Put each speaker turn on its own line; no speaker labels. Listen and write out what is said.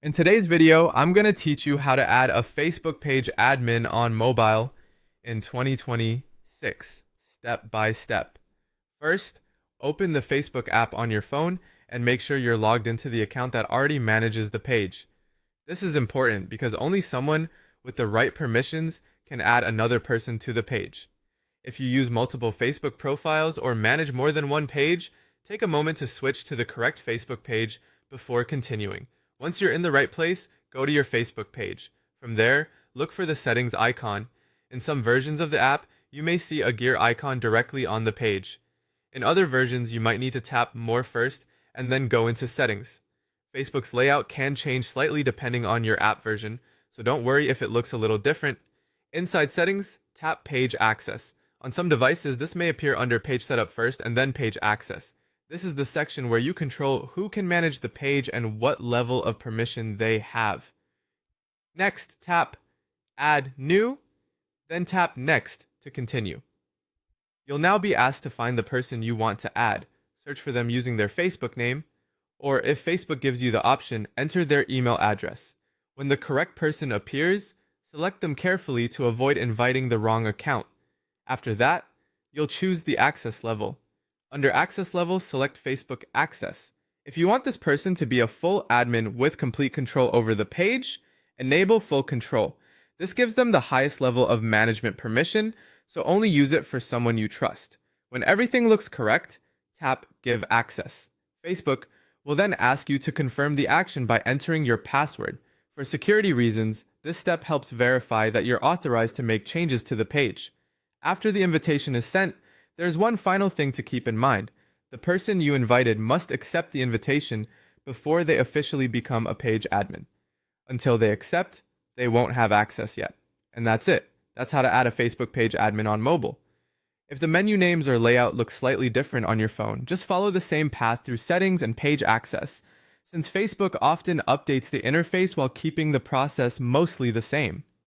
In today's video, I'm going to teach you how to add a Facebook page admin on mobile in 2026, step by step. First, open the Facebook app on your phone and make sure you're logged into the account that already manages the page. This is important because only someone with the right permissions can add another person to the page. If you use multiple Facebook profiles or manage more than one page, take a moment to switch to the correct Facebook page before continuing. Once you're in the right place, go to your Facebook page. From there, look for the settings icon. In some versions of the app, you may see a gear icon directly on the page. In other versions, you might need to tap More first and then go into Settings. Facebook's layout can change slightly depending on your app version, so don't worry if it looks a little different. Inside Settings, tap Page Access. On some devices, this may appear under Page Setup first and then Page Access. This is the section where you control who can manage the page and what level of permission they have. Next, tap Add New, then tap Next to continue. You'll now be asked to find the person you want to add. Search for them using their Facebook name, or if Facebook gives you the option, enter their email address. When the correct person appears, select them carefully to avoid inviting the wrong account. After that, you'll choose the access level. Under Access Level, select Facebook Access. If you want this person to be a full admin with complete control over the page, enable Full Control. This gives them the highest level of management permission, so only use it for someone you trust. When everything looks correct, tap Give Access. Facebook will then ask you to confirm the action by entering your password. For security reasons, this step helps verify that you're authorized to make changes to the page. After the invitation is sent, there's one final thing to keep in mind. The person you invited must accept the invitation before they officially become a page admin. Until they accept, they won't have access yet. And that's it. That's how to add a Facebook page admin on mobile. If the menu names or layout look slightly different on your phone, just follow the same path through Settings and Page Access, since Facebook often updates the interface while keeping the process mostly the same.